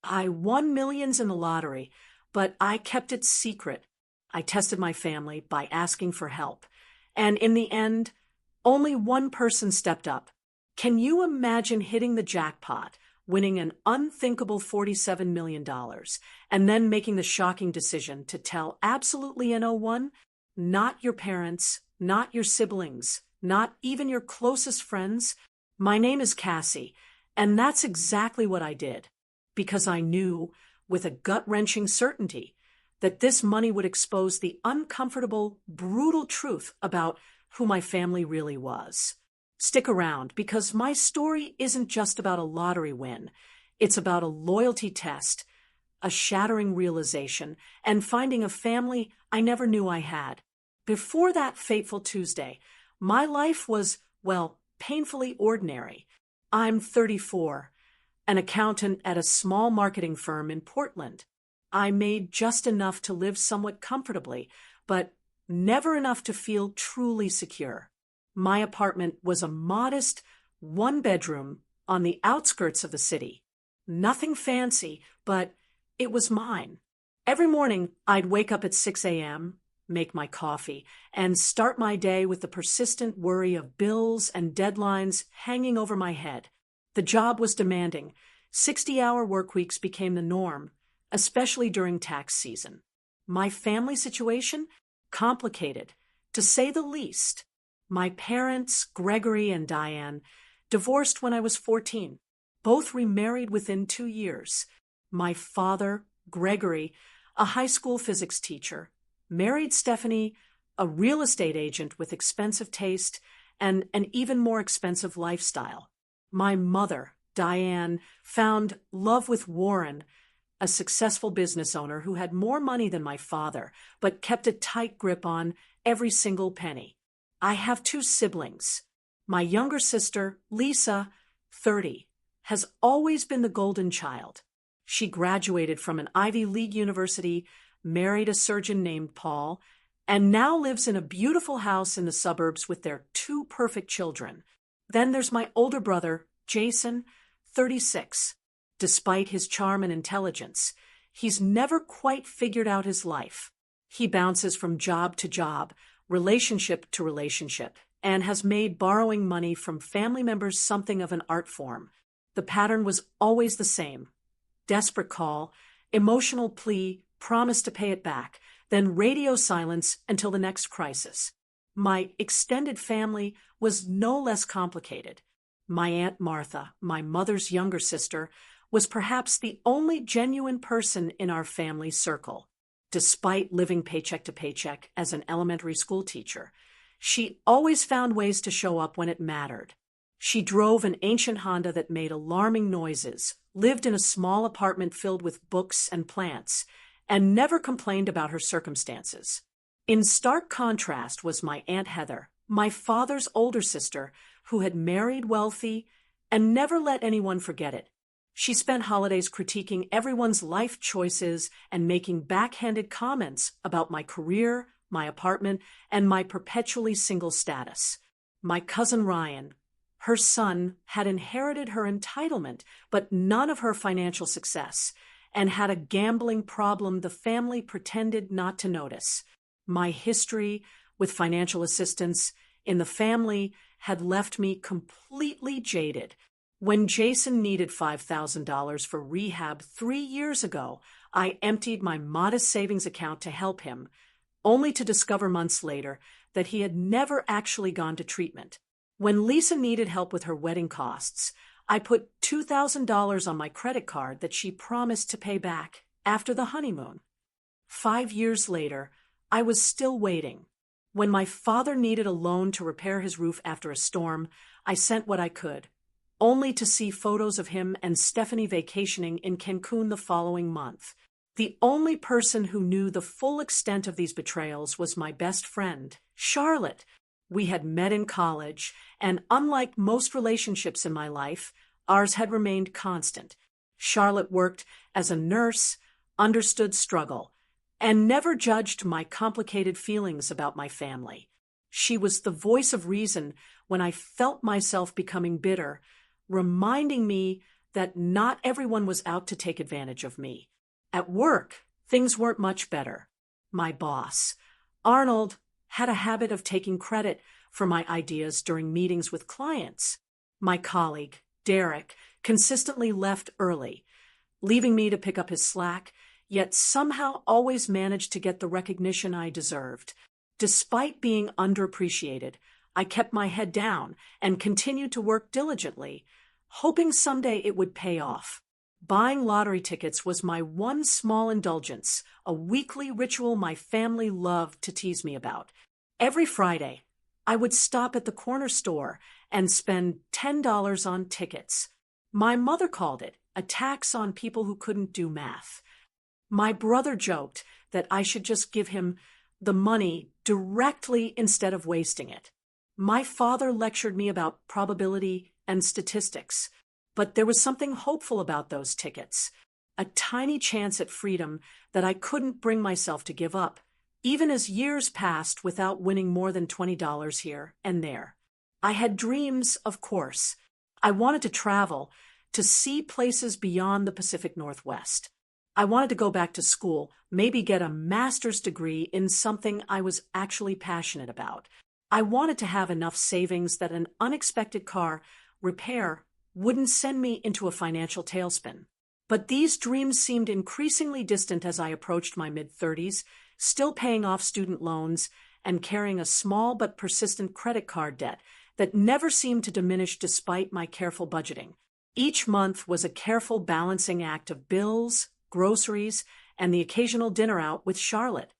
I won millions in the lottery, but I kept it secret. I tested my family by asking for help. And in the end, only one person stepped up. Can you imagine hitting the jackpot, winning an unthinkable $47 million, dollars, and then making the shocking decision to tell absolutely no one? Not your parents, not your siblings, not even your closest friends. My name is Cassie, and that's exactly what I did. Because I knew, with a gut-wrenching certainty, that this money would expose the uncomfortable, brutal truth about who my family really was. Stick around, because my story isn't just about a lottery win. It's about a loyalty test, a shattering realization, and finding a family I never knew I had. Before that fateful Tuesday, my life was, well, painfully ordinary. I'm 34, an accountant at a small marketing firm in Portland. I made just enough to live somewhat comfortably, but never enough to feel truly secure. My apartment was a modest one-bedroom on the outskirts of the city. Nothing fancy, but it was mine. Every morning, I'd wake up at 6 a.m., make my coffee, and start my day with the persistent worry of bills and deadlines hanging over my head. The job was demanding. 60-hour work weeks became the norm, especially during tax season. My family situation? Complicated, to say the least. My parents, Gregory and Diane, divorced when I was 14. Both remarried within 2 years. My father, Gregory, a high school physics teacher, married Stephanie, a real estate agent with expensive taste and an even more expensive lifestyle. My mother, Diane, found love with Warren, a successful business owner who had more money than my father, but kept a tight grip on every single penny. I have 2 siblings. My younger sister, Lisa, 30, has always been the golden child. She graduated from an Ivy League university, married a surgeon named Paul, and now lives in a beautiful house in the suburbs with their 2 perfect children. Then there's my older brother, Jason, 36. Despite his charm and intelligence, he's never quite figured out his life. He bounces from job to job, relationship to relationship, and has made borrowing money from family members something of an art form. The pattern was always the same. Desperate call, emotional plea, promise to pay it back, then radio silence until the next crisis. My extended family was no less complicated. My Aunt Martha, my mother's younger sister, was perhaps the only genuine person in our family circle. Despite living paycheck to paycheck as an elementary school teacher, she always found ways to show up when it mattered. She drove an ancient Honda that made alarming noises, lived in a small apartment filled with books and plants, and never complained about her circumstances. In stark contrast was my Aunt Heather, my father's older sister, who had married wealthy and never let anyone forget it. She spent holidays critiquing everyone's life choices and making backhanded comments about my career, my apartment, and my perpetually single status. My cousin Ryan, her son, had inherited her entitlement, but none of her financial success, and had a gambling problem the family pretended not to notice. My history with financial assistance in the family had left me completely jaded. When Jason needed $5,000 for rehab 3 years ago, I emptied my modest savings account to help him, only to discover months later that he had never actually gone to treatment. When Lisa needed help with her wedding costs, I put $2,000 on my credit card that she promised to pay back after the honeymoon. 5 years later, I was still waiting. When my father needed a loan to repair his roof after a storm, I sent what I could, only to see photos of him and Stephanie vacationing in Cancun the following month. The only person who knew the full extent of these betrayals was my best friend, Charlotte. We had met in college, and unlike most relationships in my life, ours had remained constant. Charlotte worked as a nurse, understood struggle, and never judged my complicated feelings about my family. She was the voice of reason when I felt myself becoming bitter, reminding me that not everyone was out to take advantage of me. At work, things weren't much better. My boss, Arnold, had a habit of taking credit for my ideas during meetings with clients. My colleague, Derek, consistently left early, leaving me to pick up his slack, yet somehow always managed to get the recognition I deserved. Despite being underappreciated, I kept my head down and continued to work diligently, hoping someday it would pay off. Buying lottery tickets was my one small indulgence, a weekly ritual my family loved to tease me about. Every Friday, I would stop at the corner store and spend $10 on tickets. My mother called it a tax on people who couldn't do math. My brother joked that I should just give him the money directly instead of wasting it. My father lectured me about probability and statistics, but there was something hopeful about those tickets, a tiny chance at freedom that I couldn't bring myself to give up, even as years passed without winning more than $20 here and there. I had dreams, of course. I wanted to travel, to see places beyond the Pacific Northwest. I wanted to go back to school, maybe get a master's degree in something I was actually passionate about. I wanted to have enough savings that an unexpected car repair wouldn't send me into a financial tailspin. But these dreams seemed increasingly distant as I approached my mid-30s, still paying off student loans and carrying a small but persistent credit card debt that never seemed to diminish despite my careful budgeting. Each month was a careful balancing act of bills, groceries, and the occasional dinner out with Charlotte.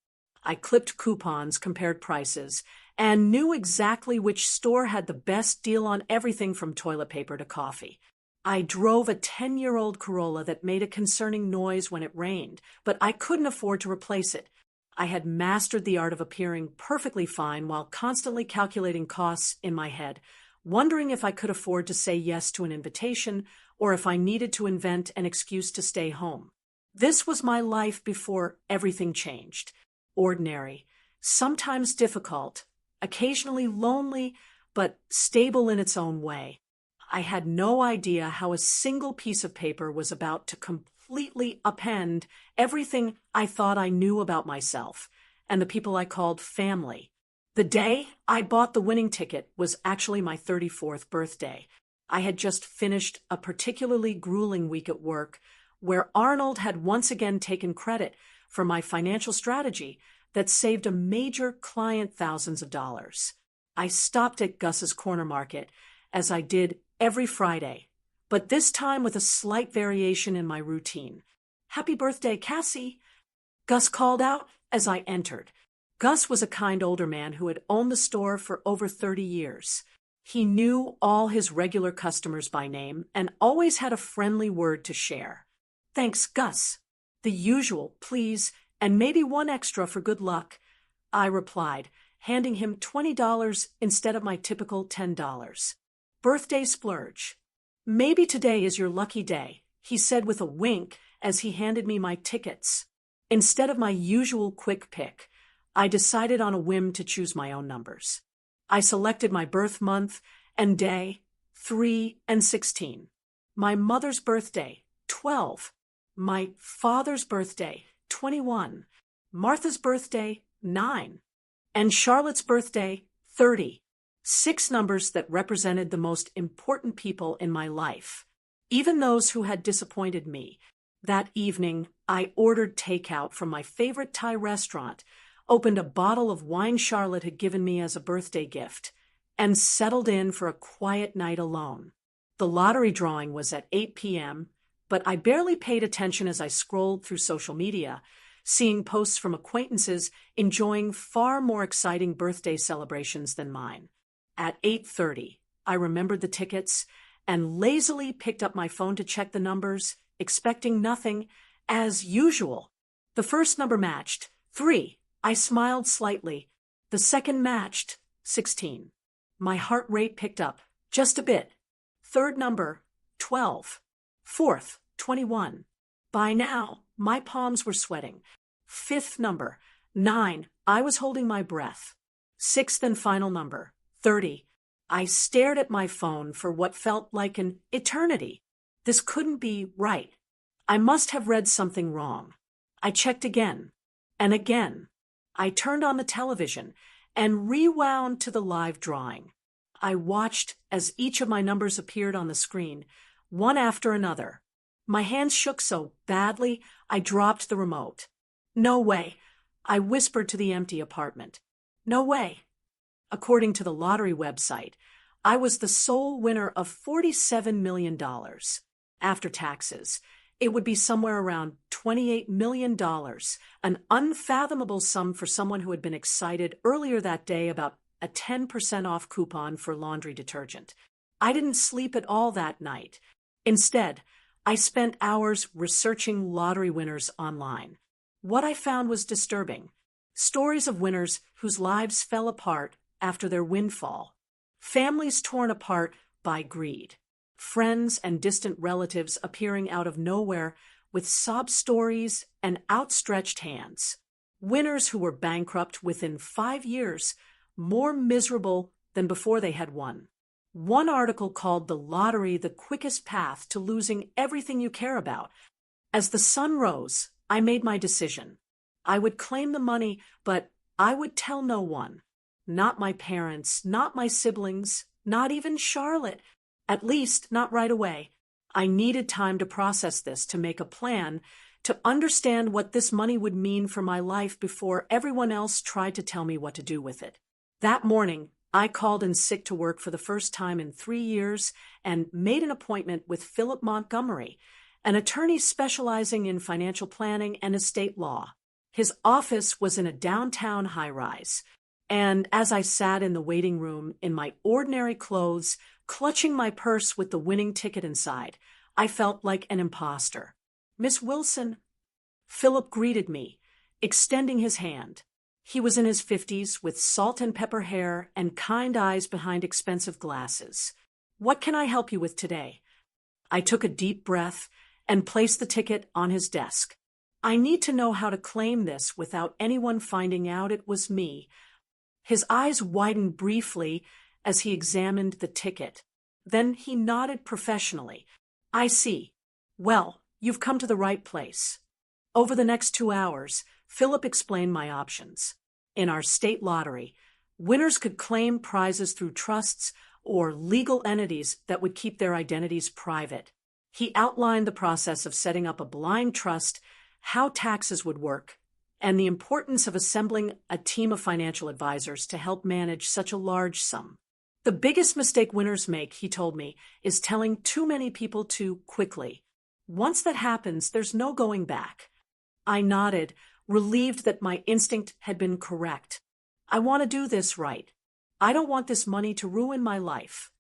I clipped coupons, compared prices, and knew exactly which store had the best deal on everything from toilet paper to coffee. I drove a 10-year-old Corolla that made a concerning noise when it rained, but I couldn't afford to replace it. I had mastered the art of appearing perfectly fine while constantly calculating costs in my head, wondering if I could afford to say yes to an invitation or if I needed to invent an excuse to stay home. This was my life before everything changed. Ordinary, sometimes difficult, occasionally lonely, but stable in its own way. I had no idea how a single piece of paper was about to completely upend everything I thought I knew about myself and the people I called family. The day I bought the winning ticket was actually my 34th birthday. I had just finished a particularly grueling week at work where Arnold had once again taken credit for my financial strategy that saved a major client thousands of dollars. I stopped at Gus's Corner Market, as I did every Friday, but this time with a slight variation in my routine. "Happy birthday, Cassie," Gus called out as I entered. Gus was a kind older man who had owned the store for over 30 years. He knew all his regular customers by name and always had a friendly word to share. "Thanks, Gus. The usual, please, and maybe one extra for good luck," I replied, handing him $20 instead of my typical $10. "Birthday splurge. Maybe today is your lucky day," he said with a wink as he handed me my tickets. Instead of my usual quick pick, I decided on a whim to choose my own numbers. I selected my birth month and day, 3 and 16. My mother's birthday, 12. My father's birthday, 21. Martha's birthday, 9. And Charlotte's birthday, 30. 6 numbers that represented the most important people in my life, even those who had disappointed me. That evening, I ordered takeout from my favorite Thai restaurant, opened a bottle of wine Charlotte had given me as a birthday gift, and settled in for a quiet night alone. The lottery drawing was at 8 p.m., but I barely paid attention as I scrolled through social media, seeing posts from acquaintances enjoying far more exciting birthday celebrations than mine. At 8:30, I remembered the tickets and lazily picked up my phone to check the numbers, expecting nothing, as usual. The first number matched, 3. I smiled slightly. The second matched, 16. My heart rate picked up, just a bit. Third number, 12. Fourth, 21. By now, my palms were sweating. Fifth number, 9. I was holding my breath. Sixth and final number, 30. I stared at my phone for what felt like an eternity. This couldn't be right. I must have read something wrong. I checked again and again. I turned on the television and rewound to the live drawing. I watched as each of my numbers appeared on the screen, one after another. My hands shook so badly, I dropped the remote. No way, I whispered to the empty apartment. No way. According to the lottery website, I was the sole winner of $47 million. After taxes, it would be somewhere around $28 million, an unfathomable sum for someone who had been excited earlier that day about a 10% off coupon for laundry detergent. I didn't sleep at all that night. Instead, I spent hours researching lottery winners online. What I found was disturbing. Stories of winners whose lives fell apart after their windfall. Families torn apart by greed. Friends and distant relatives appearing out of nowhere with sob stories and outstretched hands. Winners who were bankrupt within 5 years, more miserable than before they had won. One article called the lottery the quickest path to losing everything you care about. As the sun rose, I made my decision. I would claim the money, but I would tell no one. Not my parents, not my siblings, not even Charlotte. At least, not right away. I needed time to process this, to make a plan, to understand what this money would mean for my life before everyone else tried to tell me what to do with it. That morning, I called in sick to work for the first time in 3 years and made an appointment with Philip Montgomery, an attorney specializing in financial planning and estate law. His office was in a downtown high-rise, and as I sat in the waiting room in my ordinary clothes, clutching my purse with the winning ticket inside, I felt like an imposter. "Miss Wilson," Philip greeted me, extending his hand. He was in his 50s, with salt and pepper hair and kind eyes behind expensive glasses. "What can I help you with today?" I took a deep breath and placed the ticket on his desk. "I need to know how to claim this without anyone finding out it was me." His eyes widened briefly as he examined the ticket. Then he nodded professionally. "I see. Well, you've come to the right place." Over the next 2 hours, Philip explained my options. In our state lottery, winners could claim prizes through trusts or legal entities that would keep their identities private. He outlined the process of setting up a blind trust, how taxes would work, and the importance of assembling a team of financial advisors to help manage such a large sum. The biggest mistake winners make, he told me, is telling too many people too quickly. Once that happens, there's no going back. I nodded, relieved that my instinct had been correct. I want to do this right. I don't want this money to ruin my life.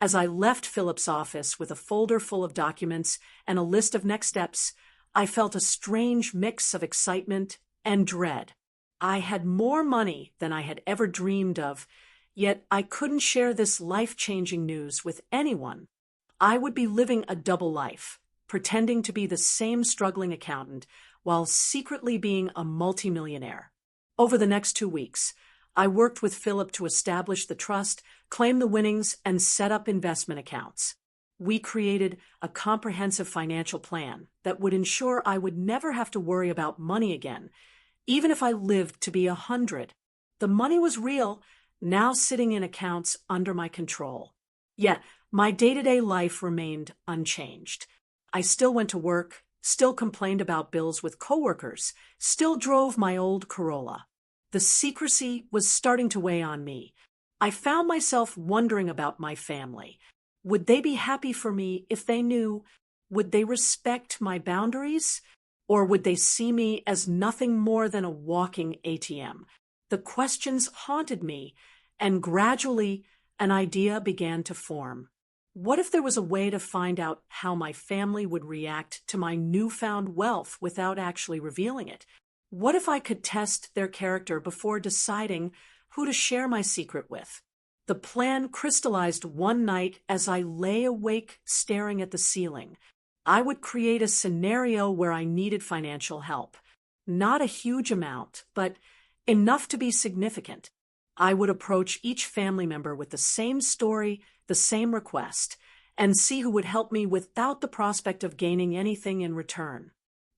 As I left Philip's office with a folder full of documents and a list of next steps, I felt a strange mix of excitement and dread. I had more money than I had ever dreamed of, yet I couldn't share this life-changing news with anyone. I would be living a double life, pretending to be the same struggling accountant while secretly being a multimillionaire. Over the next 2 weeks, I worked with Philip to establish the trust, claim the winnings, and set up investment accounts. We created a comprehensive financial plan that would ensure I would never have to worry about money again, even if I lived to be 100. The money was real, now sitting in accounts under my control. Yet, my day-to-day life remained unchanged. I still went to work, still complained about bills with coworkers, still drove my old Corolla. The secrecy was starting to weigh on me. I found myself wondering about my family. Would they be happy for me if they knew? Would they respect my boundaries? Or would they see me as nothing more than a walking ATM? The questions haunted me, and gradually an idea began to form. What if there was a way to find out how my family would react to my newfound wealth without actually revealing it? What if I could test their character before deciding who to share my secret with? The plan crystallized one night as I lay awake staring at the ceiling. I would create a scenario where I needed financial help. Not a huge amount, but enough to be significant. I would approach each family member with the same story, the same request, and see who would help me without the prospect of gaining anything in return.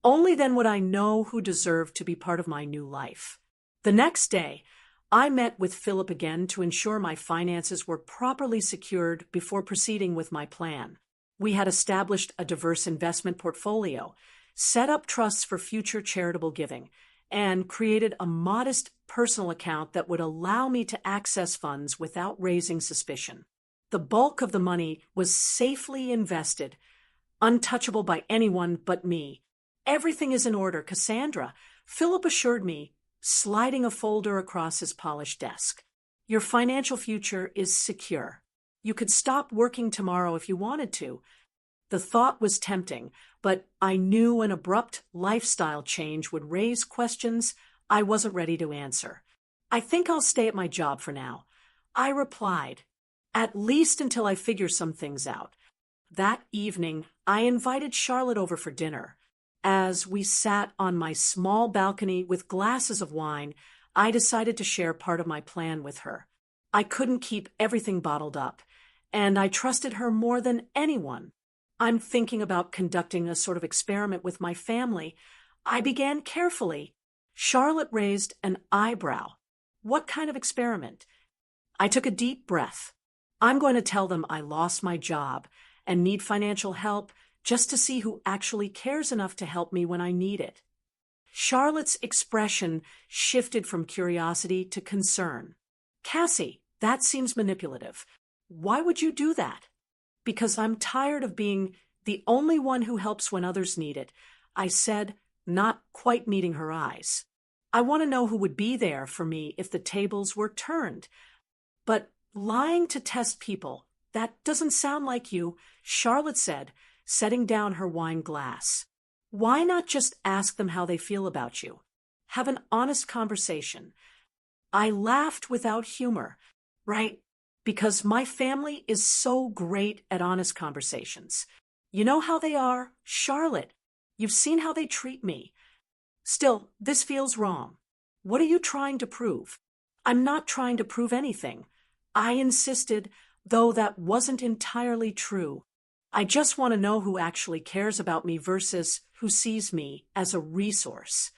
Only then would I know who deserved to be part of my new life. The next day, I met with Philip again to ensure my finances were properly secured before proceeding with my plan. We had established a diverse investment portfolio, set up trusts for future charitable giving, and created a modest personal account that would allow me to access funds without raising suspicion. The bulk of the money was safely invested, untouchable by anyone but me. "Everything is in order, Cassandra," Philip assured me, sliding a folder across his polished desk. "Your financial future is secure. You could stop working tomorrow if you wanted to." The thought was tempting, but I knew an abrupt lifestyle change would raise questions I wasn't ready to answer. "I think I'll stay at my job for now," I replied, "at least until I figure some things out." That evening, I invited Charlotte over for dinner. As we sat on my small balcony with glasses of wine, I decided to share part of my plan with her. I couldn't keep everything bottled up, and I trusted her more than anyone. "I'm thinking about conducting a sort of experiment with my family," I began carefully. Charlotte raised an eyebrow. "What kind of experiment?" I took a deep breath. "I'm going to tell them I lost my job and need financial help just to see who actually cares enough to help me when I need it." Charlotte's expression shifted from curiosity to concern. "Cassie, that seems manipulative. Why would you do that?" "Because I'm tired of being the only one who helps when others need it," I said, not quite meeting her eyes. "I want to know who would be there for me if the tables were turned." "But lying to test people, that doesn't sound like you," Charlotte said, setting down her wine glass. "Why not just ask them how they feel about you? Have an honest conversation." I laughed without humor. "Right, because my family is so great at honest conversations. You know how they are, Charlotte. You've seen how they treat me. Still, this feels wrong. What are you trying to prove?" "I'm not trying to prove anything," I insisted, though that wasn't entirely true. "I just want to know who actually cares about me versus who sees me as a resource."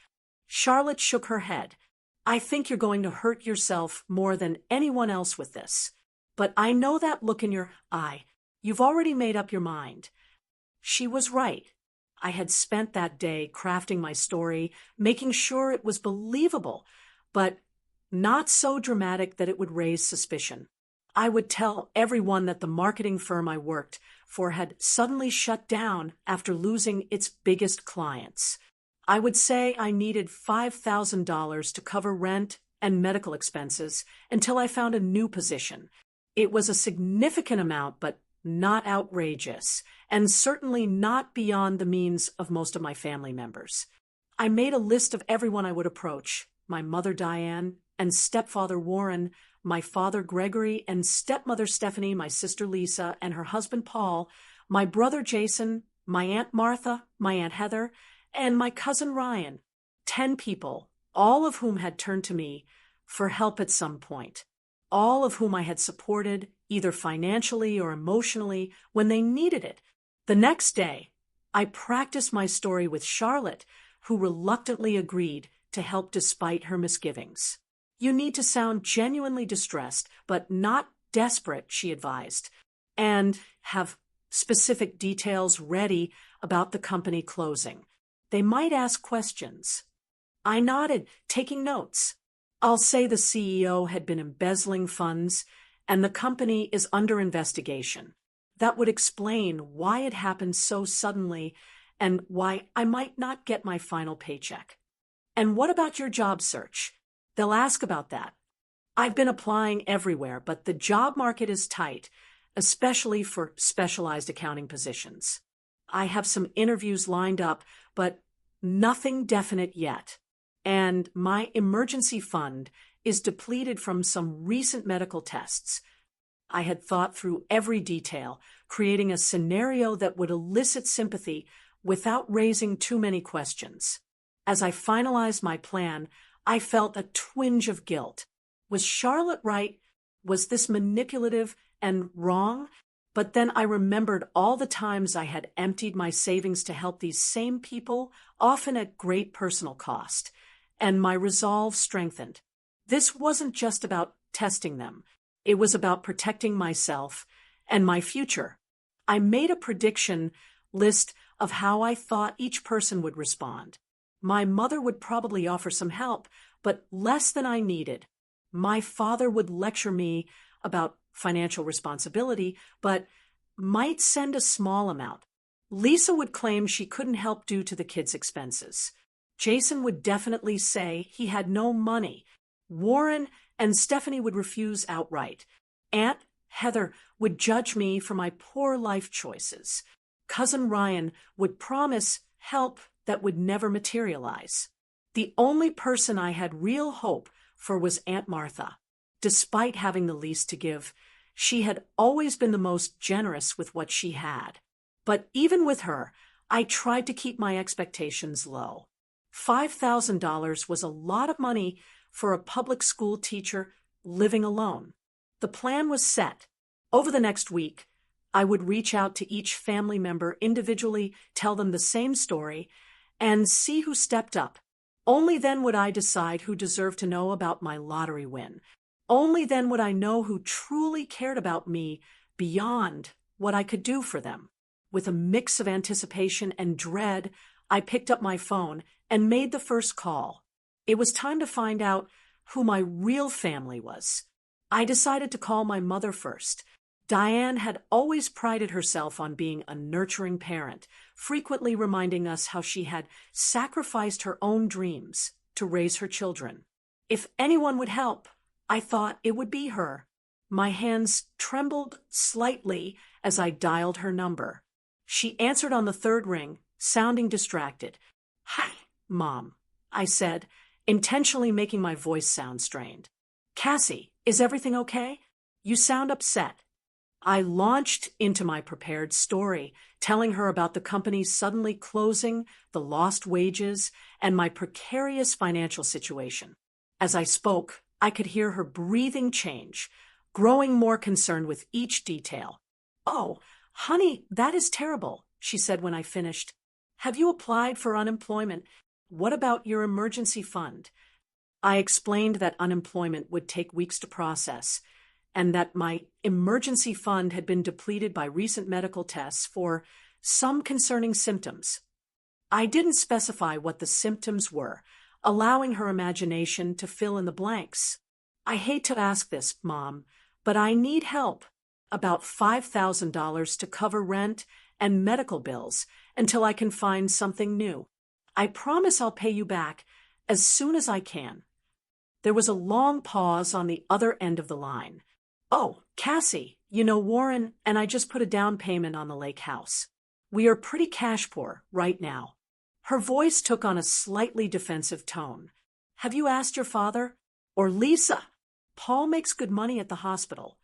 Charlotte shook her head. "I think you're going to hurt yourself more than anyone else with this. But I know that look in your eye. You've already made up your mind." She was right. I had spent that day crafting my story, making sure it was believable, but not so dramatic that it would raise suspicion. I would tell everyone that the marketing firm I worked for had suddenly shut down after losing its biggest clients. I would say I needed $5,000 to cover rent and medical expenses until I found a new position. It was a significant amount, but not outrageous, and certainly not beyond the means of most of my family members. I made a list of everyone I would approach: my mother Diane and stepfather Warren, my father Gregory and stepmother Stephanie, my sister Lisa and her husband Paul, my brother Jason, my Aunt Martha, my Aunt Heather, and my cousin Ryan. 10 people, all of whom had turned to me for help at some point, all of whom I had supported, either financially or emotionally, when they needed it. The next day, I practiced my story with Charlotte, who reluctantly agreed to help despite her misgivings. "You need to sound genuinely distressed, but not desperate," she advised, "and have specific details ready about the company closing. They might ask questions." I nodded, taking notes. "I'll say the CEO had been embezzling funds, and the company is under investigation. That would explain why it happened so suddenly and why I might not get my final paycheck." "And what about your job search?" "They'll ask about that. I've been applying everywhere, but the job market is tight, especially for specialized accounting positions. I have some interviews lined up, but nothing definite yet. And my emergency fund is depleted from some recent medical tests." I had thought through every detail, creating a scenario that would elicit sympathy without raising too many questions. As I finalized my plan, I felt a twinge of guilt. Was Charlotte right? Was this manipulative and wrong? But then I remembered all the times I had emptied my savings to help these same people, often at great personal cost, and my resolve strengthened. This wasn't just about testing them. It was about protecting myself and my future. I made a prediction list of how I thought each person would respond. My mother would probably offer some help, but less than I needed. My father would lecture me about financial responsibility, but might send a small amount. Lisa would claim she couldn't help due to the kids' expenses. Jason would definitely say he had no money. Warren and Stephanie would refuse outright. Aunt Heather would judge me for my poor life choices. Cousin Ryan would promise help that would never materialize. The only person I had real hope for was Aunt Martha. Despite having the least to give, she had always been the most generous with what she had. But even with her, I tried to keep my expectations low. $5,000 was a lot of money for a public school teacher living alone. The plan was set. Over the next week, I would reach out to each family member individually, tell them the same story, and see who stepped up. Only then would I decide who deserved to know about my lottery win. Only then would I know who truly cared about me beyond what I could do for them. With a mix of anticipation and dread, I picked up my phone and made the first call. It was time to find out who my real family was. I decided to call my mother first. Diane had always prided herself on being a nurturing parent, frequently reminding us how she had sacrificed her own dreams to raise her children. If anyone would help, I thought it would be her. My hands trembled slightly as I dialed her number. She answered on the third ring, sounding distracted. "Hi, Mom," I said, intentionally making my voice sound strained. "Cassie, is everything okay? You sound upset." I launched into my prepared story, telling her about the company suddenly closing, the lost wages, and my precarious financial situation. As I spoke, I could hear her breathing change, growing more concerned with each detail. "Oh, honey, that is terrible," she said when I finished. "Have you applied for unemployment? What about your emergency fund?" I explained that unemployment would take weeks to process, and that my emergency fund had been depleted by recent medical tests for some concerning symptoms. I didn't specify what the symptoms were, allowing her imagination to fill in the blanks. "I hate to ask this, Mom, but I need help. About $5,000 to cover rent and medical bills until I can find something new. I promise I'll pay you back as soon as I can." There was a long pause on the other end of the line. "Oh, Cassie, Warren and I just put a down payment on the lake house. We are pretty cash poor right now." Her voice took on a slightly defensive tone. "Have you asked your father? Or Lisa? Paul makes good money at the hospital."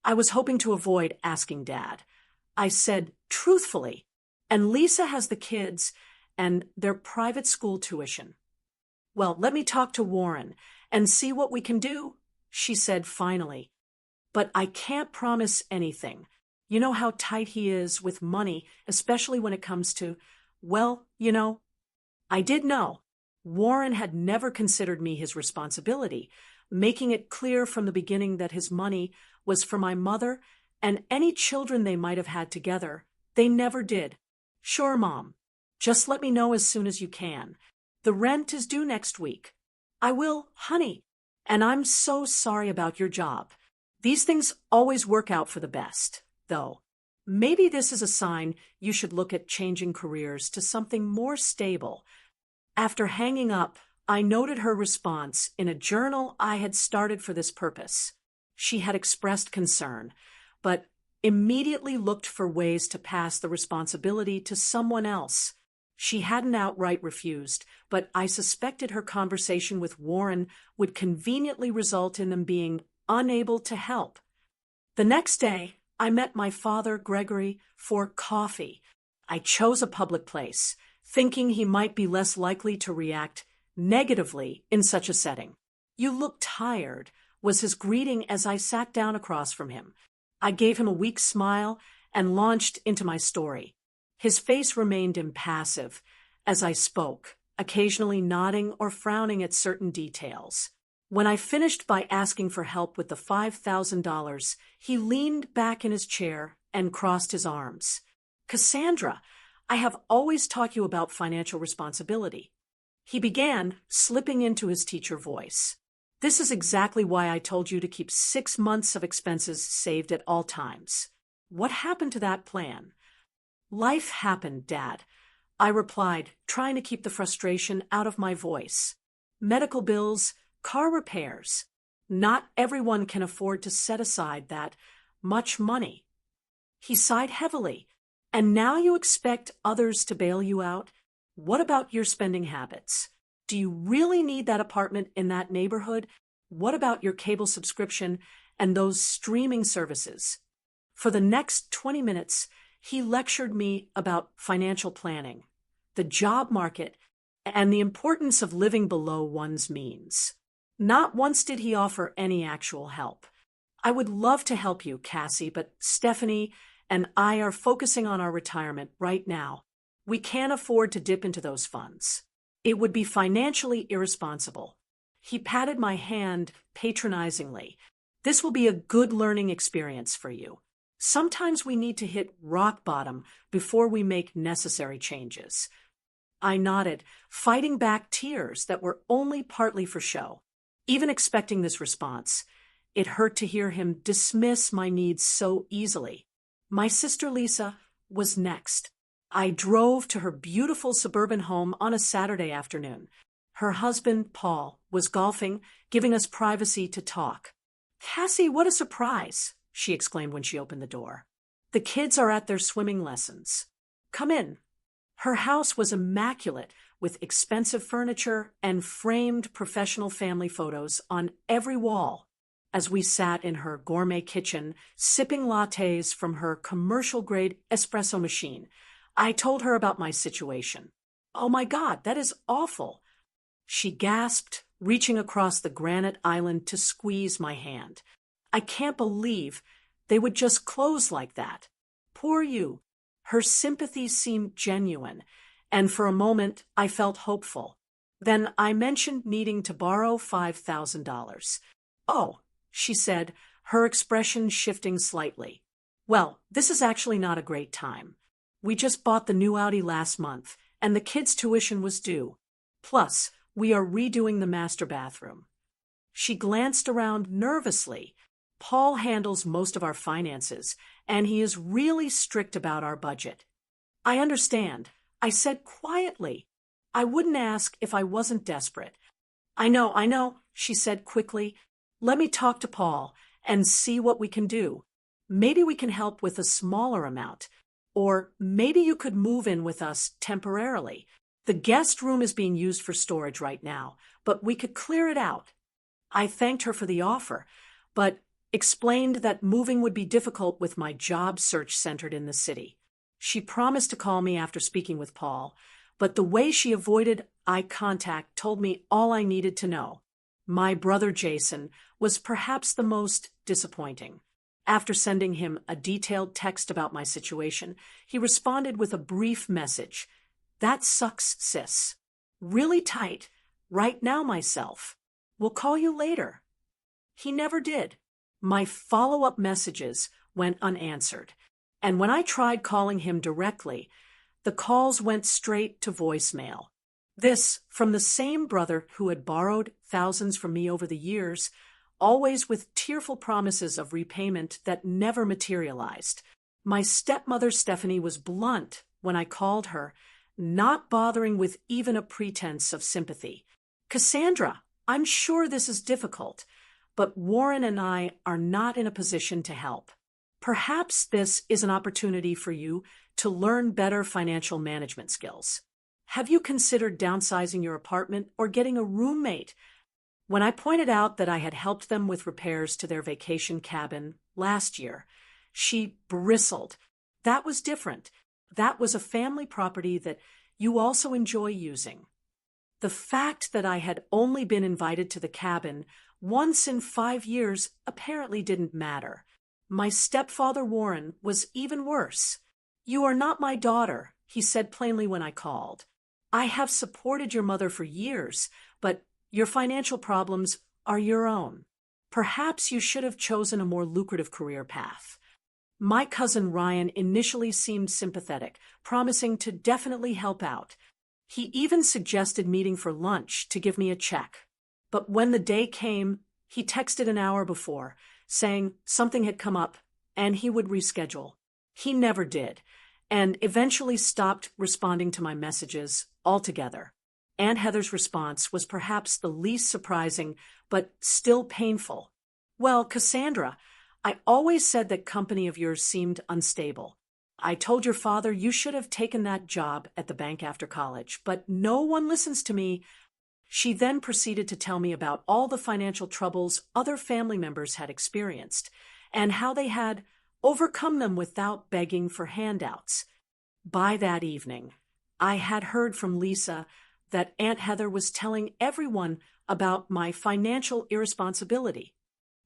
I was hoping to avoid asking Dad. I said truthfully, "And Lisa has the kids and their private school tuition." "Well, let me talk to Warren and see what we can do," she said finally. "But I can't promise anything. You know how tight he is with money, especially when it comes to, I did know. Warren had never considered me his responsibility, making it clear from the beginning that his money was for my mother and any children they might have had together. They never did. "Sure, Mom. Just let me know as soon as you can. The rent is due next week." "I will, honey. And I'm so sorry about your job. These things always work out for the best, though. Maybe this is a sign you should look at changing careers to something more stable." After hanging up, I noted her response in a journal I had started for this purpose. She had expressed concern, but immediately looked for ways to pass the responsibility to someone else. She hadn't outright refused, but I suspected her conversation with Warren would conveniently result in them being unable to help. The next day, I met my father, Gregory, for coffee. I chose a public place, thinking he might be less likely to react negatively in such a setting. "You look tired," was his greeting as I sat down across from him. I gave him a weak smile and launched into my story. His face remained impassive as I spoke, occasionally nodding or frowning at certain details. When I finished by asking for help with the $5,000, he leaned back in his chair and crossed his arms. Cassandra, I have always taught you about financial responsibility. He began, slipping into his teacher voice. This is exactly why I told you to keep 6 months of expenses saved at all times. What happened to that plan? Life happened, Dad. I replied, trying to keep the frustration out of my voice. Medical bills, car repairs. Not everyone can afford to set aside that much money. He sighed heavily. And now you expect others to bail you out? What about your spending habits? Do you really need that apartment in that neighborhood? What about your cable subscription and those streaming services? For the next 20 minutes, he lectured me about financial planning, the job market, and the importance of living below one's means. Not once did he offer any actual help. I would love to help you, Cassie, but Stephanie and I are focusing on our retirement right now. We can't afford to dip into those funds. It would be financially irresponsible. He patted my hand patronizingly. This will be a good learning experience for you. Sometimes we need to hit rock bottom before we make necessary changes. I nodded, fighting back tears that were only partly for show. Even expecting this response, it hurt to hear him dismiss my needs so easily. My sister Lisa was next. I drove to her beautiful suburban home on a Saturday afternoon. Her husband, Paul, was golfing, giving us privacy to talk. Cassie, what a surprise, she exclaimed when she opened the door. The kids are at their swimming lessons. Come in. Her house was immaculate, with expensive furniture and framed professional family photos on every wall. As we sat in her gourmet kitchen, sipping lattes from her commercial-grade espresso machine, I told her about my situation. Oh my God, that is awful. She gasped, reaching across the granite island to squeeze my hand. I can't believe they would just close like that. Poor you. Her sympathy seemed genuine, and for a moment I felt hopeful. Then I mentioned needing to borrow $5,000. Oh, she said, her expression shifting slightly. Well, this is actually not a great time. We just bought the new Audi last month, and the kids' tuition was due. Plus, we are redoing the master bathroom. She glanced around nervously. Paul handles most of our finances, and he is really strict about our budget. I understand, I said quietly. I wouldn't ask if I wasn't desperate. I know, she said quickly. Let me talk to Paul and see what we can do. Maybe we can help with a smaller amount. Or maybe you could move in with us temporarily. The guest room is being used for storage right now, but we could clear it out. I thanked her for the offer, but explained that moving would be difficult with my job search centered in the city. She promised to call me after speaking with Paul, but the way she avoided eye contact told me all I needed to know. My brother Jason was perhaps the most disappointing. After sending him a detailed text about my situation, he responded with a brief message. That sucks, sis. Really tight. Right now, myself. We'll call you later. He never did. My follow-up messages went unanswered, and when I tried calling him directly, the calls went straight to voicemail. This from the same brother who had borrowed thousands from me over the years, always with tearful promises of repayment that never materialized. My stepmother Stephanie was blunt when I called her, not bothering with even a pretense of sympathy. Cassandra, I'm sure this is difficult, but Warren and I are not in a position to help. Perhaps this is an opportunity for you to learn better financial management skills. Have you considered downsizing your apartment or getting a roommate? When I pointed out that I had helped them with repairs to their vacation cabin last year, she bristled. That was different. That was a family property that you also enjoy using. The fact that I had only been invited to the cabin once in 5 years apparently didn't matter. My stepfather Warren was even worse. "You are not my daughter," he said plainly when I called. "I have supported your mother for years, but your financial problems are your own. Perhaps you should have chosen a more lucrative career path." My cousin Ryan initially seemed sympathetic, promising to definitely help out. He even suggested meeting for lunch to give me a check. But when the day came, he texted an hour before, saying something had come up and he would reschedule. He never did, and eventually stopped responding to my messages altogether. Aunt Heather's response was perhaps the least surprising, but still painful. "Well, Cassandra, I always said that company of yours seemed unstable. I told your father you should have taken that job at the bank after college, but no one listens to me." She then proceeded to tell me about all the financial troubles other family members had experienced, and how they had overcome them without begging for handouts. By that evening, I had heard from Lisa that Aunt Heather was telling everyone about my financial irresponsibility.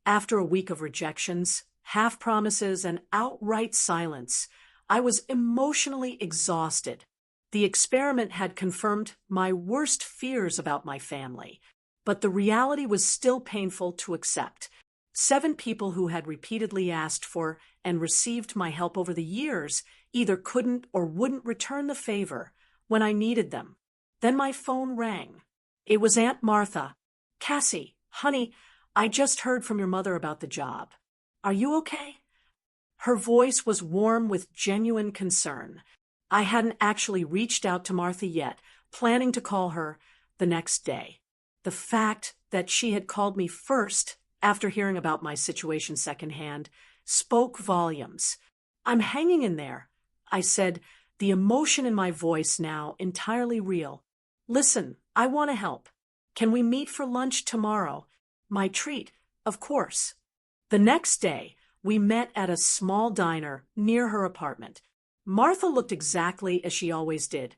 After a week of rejections, half promises, and outright silence, I was emotionally exhausted. The experiment had confirmed my worst fears about my family, but the reality was still painful to accept. 7 people who had repeatedly asked for and received my help over the years either couldn't or wouldn't return the favor when I needed them. Then my phone rang. It was Aunt Martha. "Cassie, honey, I just heard from your mother about the job. Are you okay?" Her voice was warm with genuine concern. I hadn't actually reached out to Martha yet, planning to call her the next day. The fact that she had called me first, after hearing about my situation secondhand, spoke volumes. "I'm hanging in there," I said, the emotion in my voice now entirely real. "Listen, I want to help. Can we meet for lunch tomorrow? My treat, of course." The next day, we met at a small diner near her apartment. Martha looked exactly as she always did,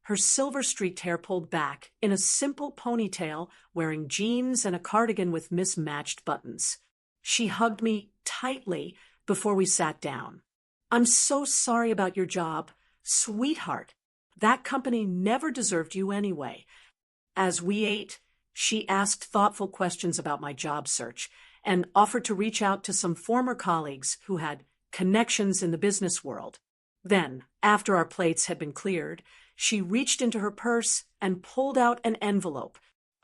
her silver-streaked hair pulled back in a simple ponytail, wearing jeans and a cardigan with mismatched buttons. She hugged me tightly before we sat down. "I'm so sorry about your job. Sweetheart, that company never deserved you anyway." As we ate, she asked thoughtful questions about my job search and offered to reach out to some former colleagues who had connections in the business world. Then, after our plates had been cleared, she reached into her purse and pulled out an envelope.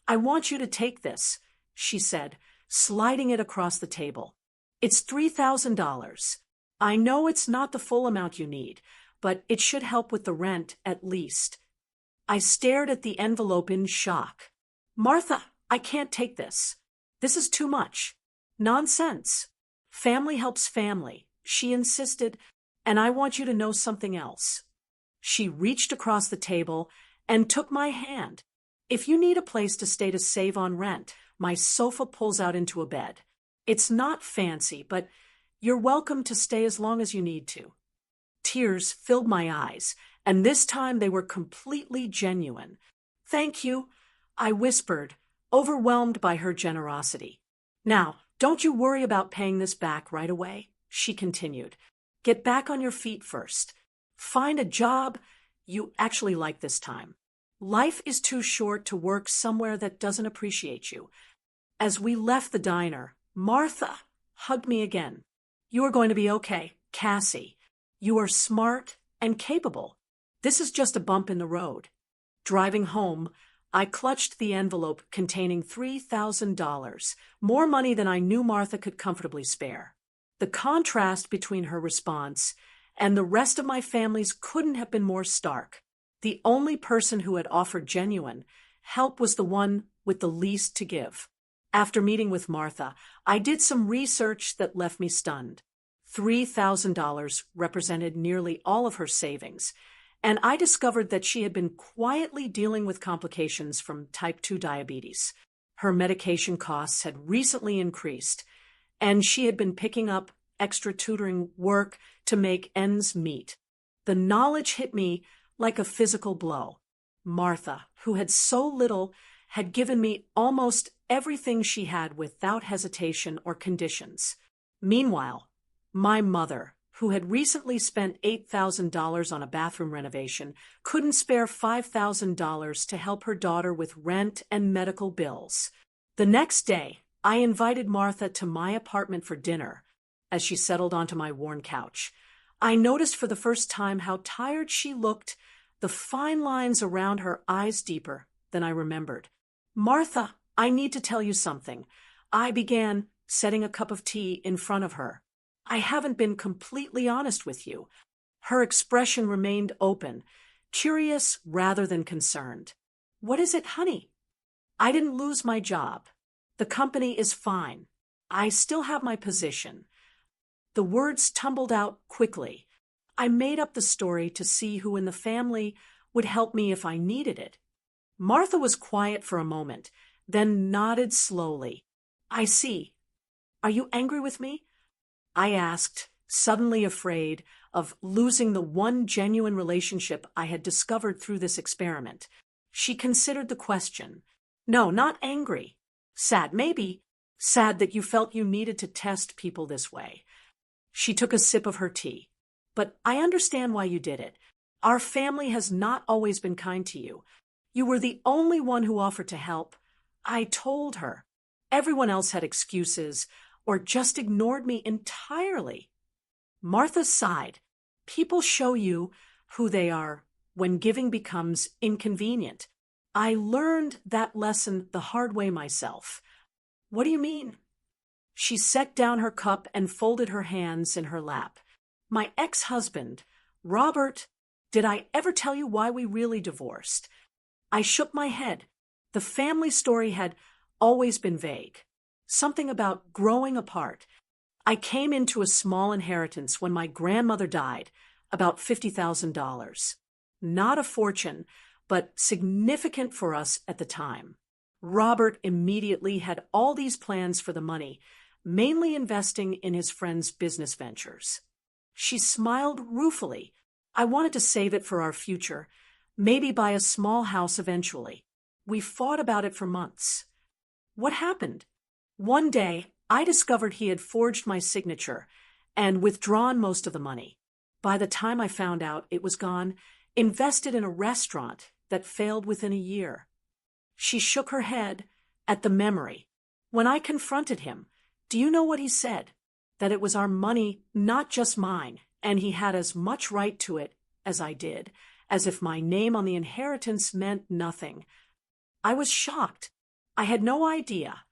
"I want you to take this," she said, sliding it across the table. "It's $3,000. I know it's not the full amount you need, but it should help with the rent at least." I stared at the envelope in shock. "Martha, I can't take this. This is too much." "Nonsense. Family helps family," she insisted, "and I want you to know something else." She reached across the table and took my hand. "If you need a place to stay to save on rent, my sofa pulls out into a bed. It's not fancy, but you're welcome to stay as long as you need to." Tears filled my eyes, and this time they were completely genuine. "Thank you," I whispered, overwhelmed by her generosity. "Now, don't you worry about paying this back right away," she continued. "Get back on your feet first. Find a job you actually like this time. Life is too short to work somewhere that doesn't appreciate you." As we left the diner, Martha hugged me again. "You are going to be okay, Cassie. You are smart and capable. This is just a bump in the road." Driving home, I clutched the envelope containing $3,000, more money than I knew Martha could comfortably spare. The contrast between her response and the rest of my family's couldn't have been more stark. The only person who had offered genuine help was the one with the least to give. After meeting with Martha, I did some research that left me stunned. $3,000 represented nearly all of her savings, and I discovered that she had been quietly dealing with complications from type 2 diabetes. Her medication costs had recently increased, and she had been picking up extra tutoring work to make ends meet. The knowledge hit me like a physical blow. Martha, who had so little, had given me almost everything she had without hesitation or conditions. Meanwhile, My mother, who had recently spent $8,000 on a bathroom renovation, couldn't spare $5,000 to help her daughter with rent and medical bills. The next day, I invited Martha to my apartment for dinner. As she settled onto my worn couch, I noticed for the first time how tired she looked, the fine lines around her eyes deeper than I remembered. "Martha, I need to tell you something," I began, setting a cup of tea in front of her. "I haven't been completely honest with you." Her expression remained open, curious rather than concerned. "What is it, honey?" "I didn't lose my job. The company is fine. I still have my position." The words tumbled out quickly. I made up the story to see who in the family would help me if I needed it. Martha was quiet for a moment, then nodded slowly. "I see. Are you angry with me?" I asked, suddenly afraid of losing the one genuine relationship I had discovered through this experiment. She considered the question. "No, not angry. Sad, maybe. Sad that you felt you needed to test people this way." She took a sip of her tea. "But I understand why you did it. Our family has not always been kind to you. You were the only one who offered to help." I told her. Everyone else had excuses or just ignored me entirely. Martha sighed. "People show you who they are when giving becomes inconvenient. I learned that lesson the hard way myself." "What do you mean?" She set down her cup and folded her hands in her lap. "My ex-husband, Robert, did I ever tell you why we really divorced?" I shook my head. The family story had always been vague. Something about growing apart. I came into a small inheritance when my grandmother died, about $50,000. Not a fortune, but significant for us at the time. Robert immediately had all these plans for the money, mainly investing in his friend's business ventures. She smiled ruefully. "I wanted to save it for our future, maybe buy a small house eventually. We fought about it for months." "What happened?" "One day, I discovered he had forged my signature and withdrawn most of the money. By the time I found out, it was gone, invested in a restaurant that failed within a year." She shook her head at the memory. "When I confronted him, do you know what he said? That it was our money, not just mine, and he had as much right to it as I did, as if my name on the inheritance meant nothing." I was shocked. I had no idea.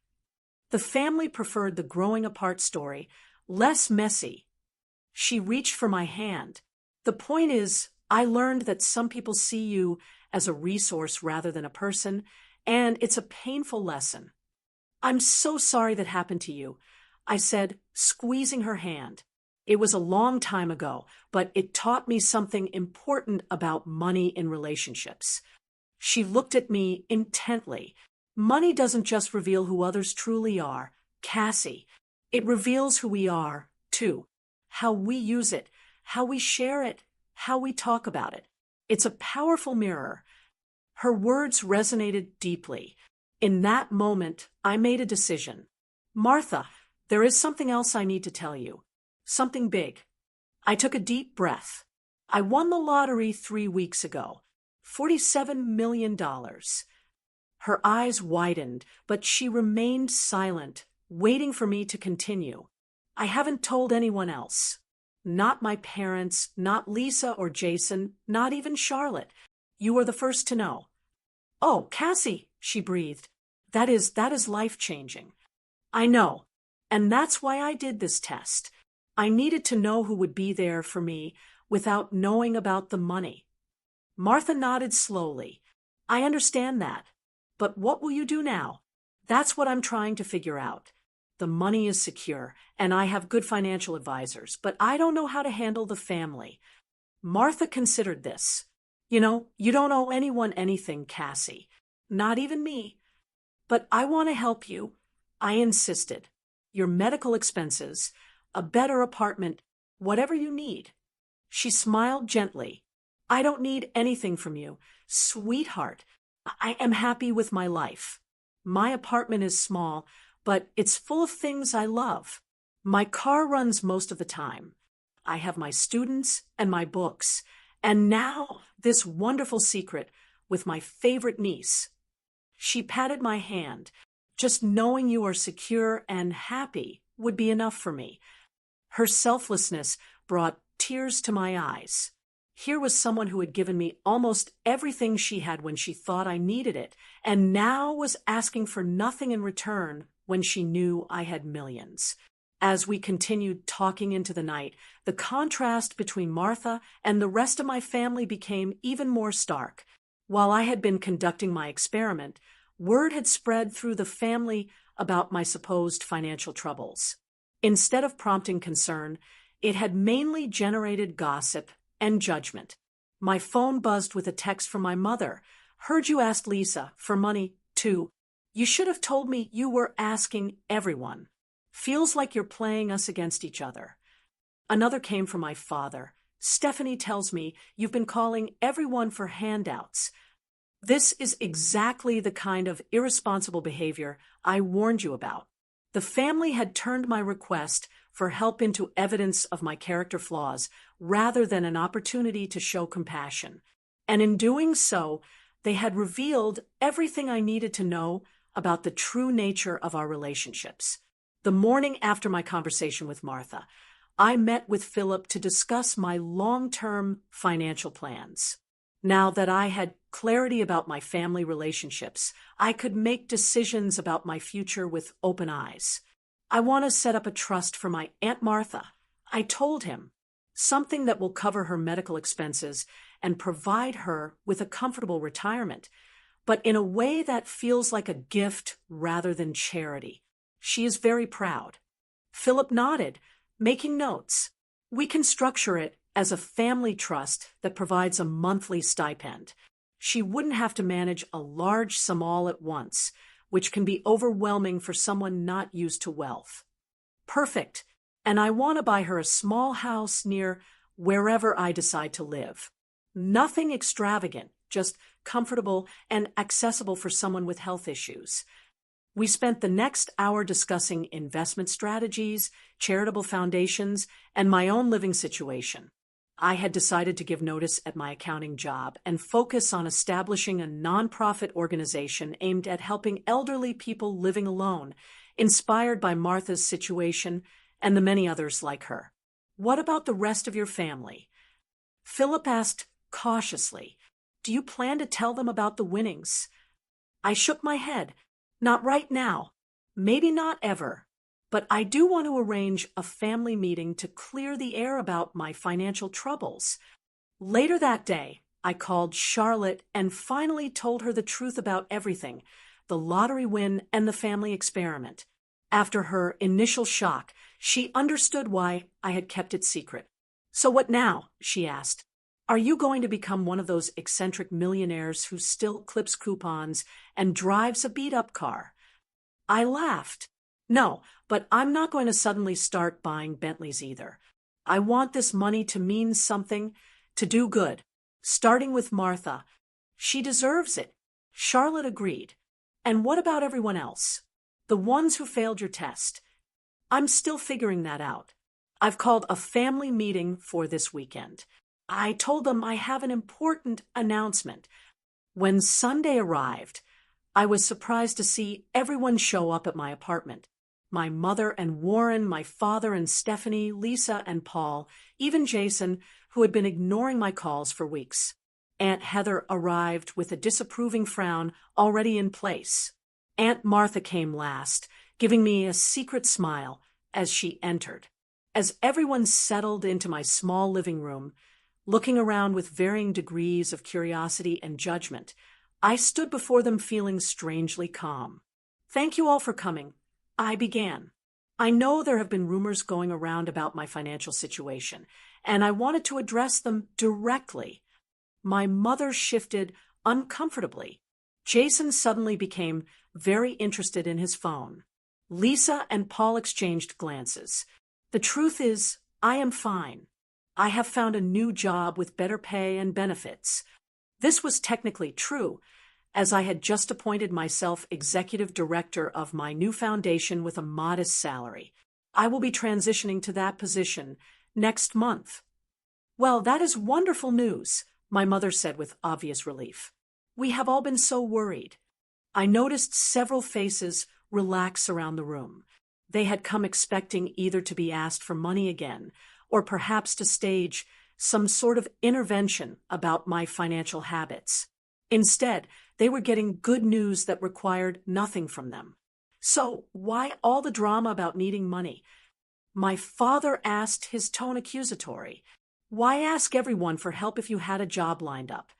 The family preferred the growing apart story, less messy. She reached for my hand. "The point is, I learned that some people see you as a resource rather than a person, and it's a painful lesson." "I'm so sorry that happened to you," I said, squeezing her hand. "It was a long time ago, but it taught me something important about money in relationships." She looked at me intently. "Money doesn't just reveal who others truly are, Cassie. It reveals who we are, too. How we use it, how we share it, how we talk about it. It's a powerful mirror." Her words resonated deeply. In that moment, I made a decision. "Martha, there is something else I need to tell you. Something big." I took a deep breath. "I won the lottery 3 weeks ago. $47 million. Her eyes widened, but she remained silent, waiting for me to continue. "I haven't told anyone else. Not my parents, not Lisa or Jason, not even Charlotte. You are the first to know." "Oh, Cassie," she breathed. That is life-changing." "I know. And that's why I did this test. I needed to know who would be there for me without knowing about the money." Martha nodded slowly. "I understand that. But what will you do now?" "That's what I'm trying to figure out. The money is secure, and I have good financial advisors, but I don't know how to handle the family." Martha considered this. "You know, you don't owe anyone anything, Cassie. Not even me. But I want to help you." I insisted. "Your medical expenses, a better apartment, whatever you need." She smiled gently. "I don't need anything from you, sweetheart. I am happy with my life. My apartment is small, but it's full of things I love. My car runs most of the time. I have my students and my books, and now this wonderful secret with my favorite niece. She patted my hand. Just knowing you are secure and happy would be enough for me. Her selflessness brought tears to my eyes. Here was someone who had given me almost everything she had when she thought I needed it, and now was asking for nothing in return when she knew I had millions. As we continued talking into the night, the contrast between Martha and the rest of my family became even more stark. While I had been conducting my experiment, word had spread through the family about my supposed financial troubles. Instead of prompting concern, it had mainly generated gossip and judgment. My phone buzzed with a text from my mother. "Heard you asked Lisa for money, too. You should have told me you were asking everyone. Feels like you're playing us against each other." Another came from my father. "Stephanie tells me you've been calling everyone for handouts. This is exactly the kind of irresponsible behavior I warned you about." The family had turned my request for help into evidence of my character flaws rather than an opportunity to show compassion. And in doing so, they had revealed everything I needed to know about the true nature of our relationships. The morning after my conversation with Martha, I met with Philip to discuss my long-term financial plans. Now that I had clarity about my family relationships, I could make decisions about my future with open eyes. "I want to set up a trust for my Aunt Martha," I told him, "something that will cover her medical expenses and provide her with a comfortable retirement, but in a way that feels like a gift rather than charity. She is very proud." Philip nodded, making notes. "We can structure it as a family trust that provides a monthly stipend. She wouldn't have to manage a large sum all at once, which can be overwhelming for someone not used to wealth." "Perfect. And I want to buy her a small house near wherever I decide to live. Nothing extravagant, just comfortable and accessible for someone with health issues." We spent the next hour discussing investment strategies, charitable foundations, and my own living situation. I had decided to give notice at my accounting job and focus on establishing a nonprofit organization aimed at helping elderly people living alone, inspired by Martha's situation and the many others like her. "What about the rest of your family?" Philip asked cautiously. "Do you plan to tell them about the winnings?" I shook my head. "Not right now. Maybe not ever. But I do want to arrange a family meeting to clear the air about my financial troubles." Later that day, I called Charlotte and finally told her the truth about everything, the lottery win and the family experiment. After her initial shock, she understood why I had kept it secret. "So what now?" she asked. "Are you going to become one of those eccentric millionaires who still clips coupons and drives a beat-up car?" I laughed. "No, but I'm not going to suddenly start buying Bentleys either. I want this money to mean something, to do good. Starting with Martha. She deserves it." Charlotte agreed. "And what about everyone else? The ones who failed your test?" "I'm still figuring that out. I've called a family meeting for this weekend. I told them I have an important announcement." When Sunday arrived, I was surprised to see everyone show up at my apartment. My mother and Warren, my father and Stephanie, Lisa and Paul, even Jason, who had been ignoring my calls for weeks. Aunt Heather arrived with a disapproving frown already in place. Aunt Martha came last, giving me a secret smile as she entered. As everyone settled into my small living room, looking around with varying degrees of curiosity and judgment, I stood before them feeling strangely calm. "Thank you all for coming," I began. "I know there have been rumors going around about my financial situation, and I wanted to address them directly." My mother shifted uncomfortably. Jason suddenly became very interested in his phone. Lisa and Paul exchanged glances. "The truth is, I am fine. I have found a new job with better pay and benefits." This was technically true, as I had just appointed myself executive director of my new foundation with a modest salary. I will be transitioning to that position next month." "Well, that is wonderful news," my mother said with obvious relief. "We have all been so worried." I noticed several faces relax around the room. They had come expecting either to be asked for money again, or perhaps to stage some sort of intervention about my financial habits. Instead, they were getting good news that required nothing from them. "So, why all the drama about needing money?" My father asked, his tone accusatory. "Why ask everyone for help if you had a job lined up?"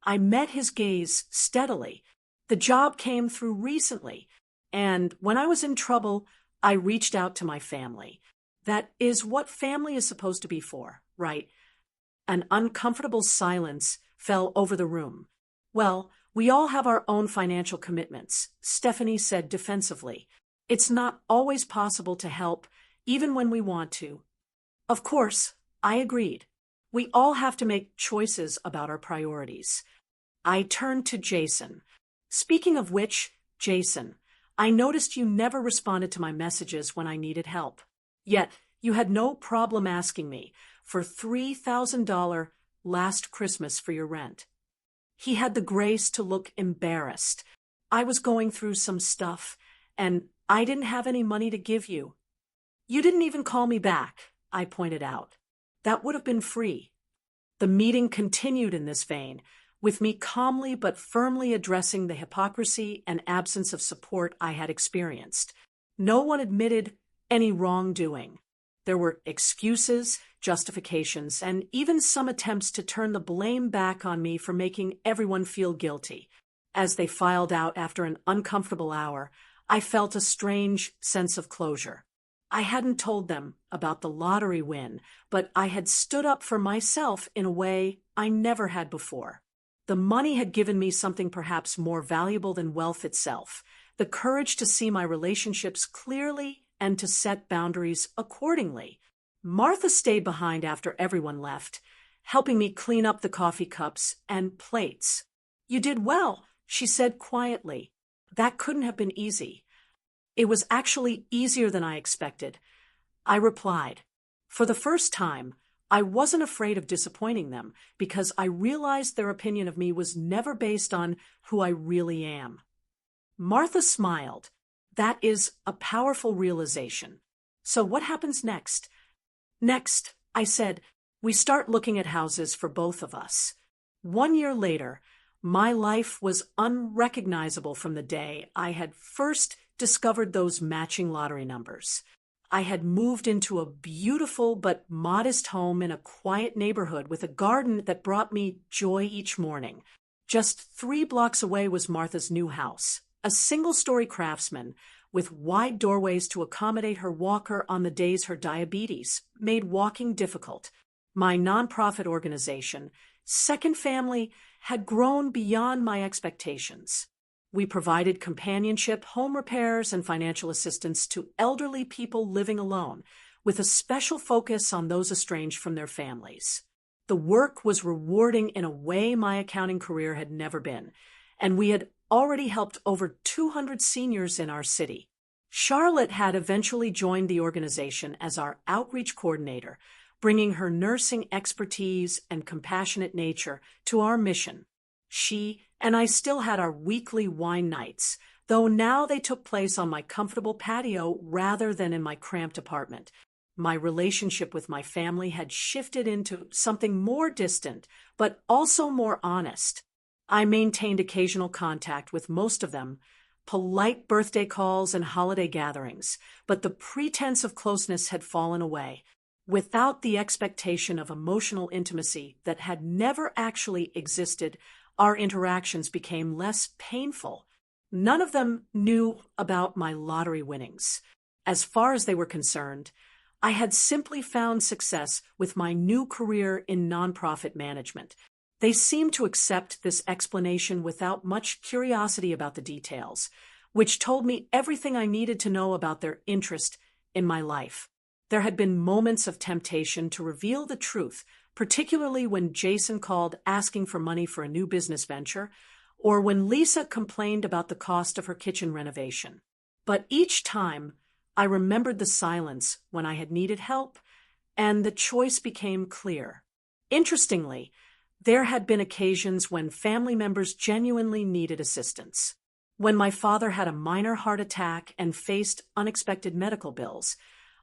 I met his gaze steadily. The job came through recently, and when I was in trouble, I reached out to my family. That is what family is supposed to be for, right? An uncomfortable silence fell over the room. "Well, we all have our own financial commitments," Stephanie said defensively. "It's not always possible to help, even when we want to." Of course, I agreed. We all have to make choices about our priorities. I turned to Jason. "Speaking of which, Jason, I noticed you never responded to my messages when I needed help. Yet, you had no problem asking me for $3,000 last Christmas for your rent." He had the grace to look embarrassed. "I was going through some stuff, and I didn't have any money to give you." "You didn't even call me back," I pointed out. "That would have been free." The meeting continued in this vein, with me calmly but firmly addressing the hypocrisy and absence of support I had experienced. No one admitted any wrongdoing. There were excuses, justifications, and even some attempts to turn the blame back on me for making everyone feel guilty. As they filed out after an uncomfortable hour, I felt a strange sense of closure. I hadn't told them about the lottery win, but I had stood up for myself in a way I never had before. The money had given me something perhaps more valuable than wealth itself, the courage to see my relationships clearly and to set boundaries accordingly. Martha stayed behind after everyone left, helping me clean up the coffee cups and plates. "You did well," she said quietly. "That couldn't have been easy." "It was actually easier than I expected," I replied. For the first time, I wasn't afraid of disappointing them because I realized their opinion of me was never based on who I really am. Martha smiled. "That is a powerful realization. So what happens next?" "Next," I said, "we start looking at houses for both of us." 1 year later, my life was unrecognizable from the day I had first discovered those matching lottery numbers. I had moved into a beautiful but modest home in a quiet neighborhood with a garden that brought me joy each morning. Just 3 blocks away was Martha's new house, a single-story craftsman with wide doorways to accommodate her walker on the days her diabetes made walking difficult. My nonprofit organization, Second Family, had grown beyond my expectations. We provided companionship, home repairs, and financial assistance to elderly people living alone, with a special focus on those estranged from their families. The work was rewarding in a way my accounting career had never been, and we had already helped over 200 seniors in our city. Charlotte had eventually joined the organization as our outreach coordinator, bringing her nursing expertise and compassionate nature to our mission. She and I still had our weekly wine nights, though now they took place on my comfortable patio rather than in my cramped apartment. My relationship with my family had shifted into something more distant, but also more honest. I maintained occasional contact with most of them, polite birthday calls and holiday gatherings, but the pretense of closeness had fallen away. Without the expectation of emotional intimacy that had never actually existed, our interactions became less painful. None of them knew about my lottery winnings. As far as they were concerned, I had simply found success with my new career in nonprofit management. They seemed to accept this explanation without much curiosity about the details, which told me everything I needed to know about their interest in my life. There had been moments of temptation to reveal the truth, particularly when Jason called asking for money for a new business venture, or when Lisa complained about the cost of her kitchen renovation. But each time, I remembered the silence when I had needed help, and the choice became clear. Interestingly, there had been occasions when family members genuinely needed assistance. When my father had a minor heart attack and faced unexpected medical bills,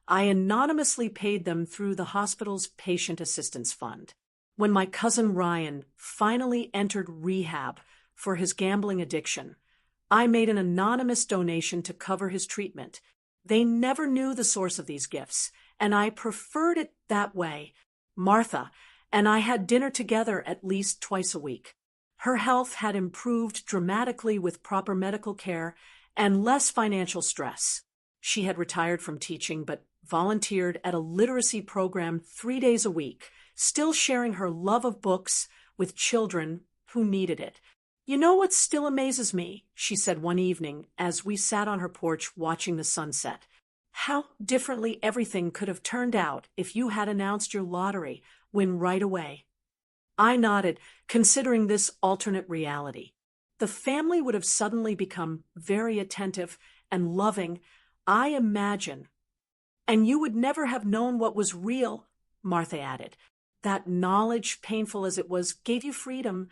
I anonymously paid them through the hospital's patient assistance fund. When my cousin Ryan finally entered rehab for his gambling addiction, I made an anonymous donation to cover his treatment. They never knew the source of these gifts, and I preferred it that way. Martha and I had dinner together at least twice a week. Her health had improved dramatically with proper medical care and less financial stress. She had retired from teaching but volunteered at a literacy program 3 days a week, still sharing her love of books with children who needed it. "You know what still amazes me," she said one evening as we sat on her porch watching the sunset. "How differently everything could have turned out if you had announced your lottery win right away." I nodded, considering this alternate reality. The family would have suddenly become very attentive and loving, I imagine. "And you would never have known what was real," Martha added. "That knowledge, painful as it was, gave you freedom."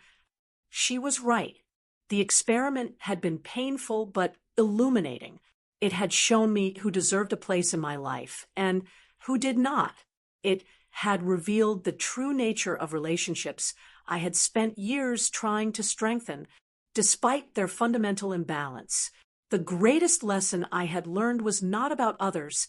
She was right. The experiment had been painful but illuminating. It had shown me who deserved a place in my life and who did not. It had revealed the true nature of relationships I had spent years trying to strengthen, despite their fundamental imbalance. The greatest lesson I had learned was not about others,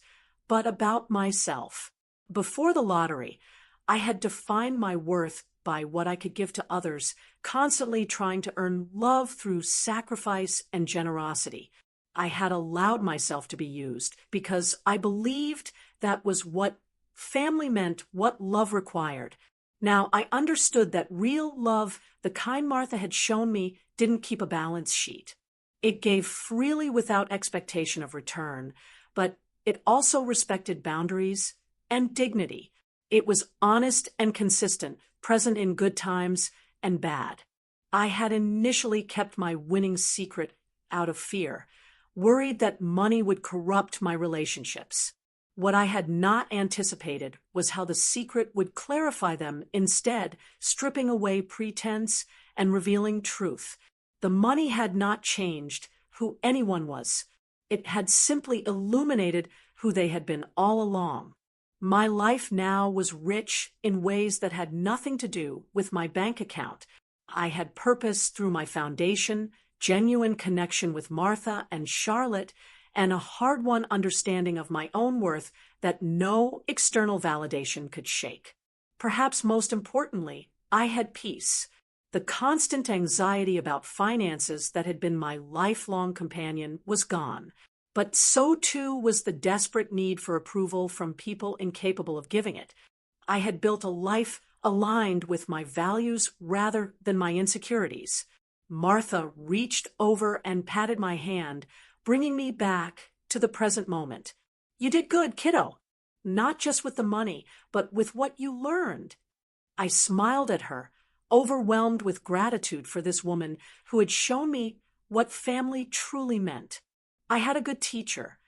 but about myself. Before the lottery, I had defined my worth by what I could give to others, constantly trying to earn love through sacrifice and generosity. I had allowed myself to be used because I believed that was what family meant, what love required. Now I understood that real love, the kind Martha had shown me, didn't keep a balance sheet. It gave freely without expectation of return, but it also respected boundaries and dignity. It was honest and consistent, present in good times and bad. I had initially kept my winning secret out of fear, worried that money would corrupt my relationships. What I had not anticipated was how the secret would clarify them, instead stripping away pretense and revealing truth. The money had not changed who anyone was. It had simply illuminated who they had been all along. My life now was rich in ways that had nothing to do with my bank account. I had purpose through my foundation, genuine connection with Martha and Charlotte, and a hard-won understanding of my own worth that no external validation could shake. Perhaps most importantly, I had peace. The constant anxiety about finances that had been my lifelong companion was gone, but so too was the desperate need for approval from people incapable of giving it. I had built a life aligned with my values rather than my insecurities. Martha reached over and patted my hand, bringing me back to the present moment. "You did good, kiddo. Not just with the money, but with what you learned." I smiled at her, overwhelmed with gratitude for this woman who had shown me what family truly meant. I had a good teacher.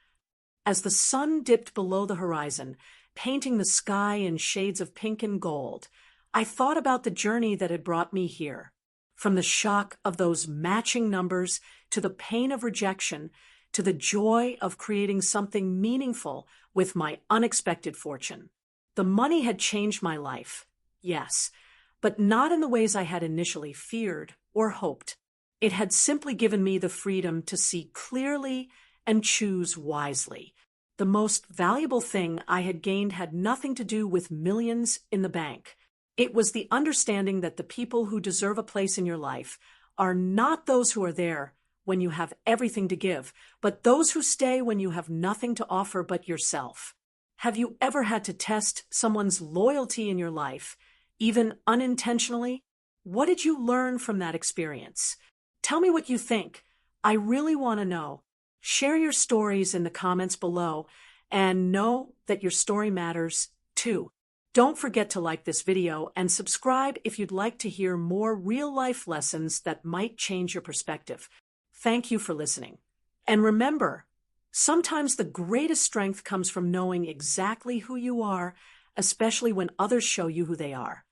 As the sun dipped below the horizon, painting the sky in shades of pink and gold, I thought about the journey that had brought me here. From the shock of those matching numbers to the pain of rejection to the joy of creating something meaningful with my unexpected fortune. The money had changed my life, yes, but not in the ways I had initially feared or hoped. It had simply given me the freedom to see clearly and choose wisely. The most valuable thing I had gained had nothing to do with millions in the bank. It was the understanding that the people who deserve a place in your life are not those who are there when you have everything to give, but those who stay when you have nothing to offer but yourself. Have you ever had to test someone's loyalty in your life, even unintentionally? What did you learn from that experience? Tell me what you think. I really want to know. Share your stories in the comments below, and know that your story matters too. Don't forget to like this video and subscribe if you'd like to hear more real-life lessons that might change your perspective. Thank you for listening. And remember, Sometimes the greatest strength comes from knowing exactly who you are, especially when others show you who they are.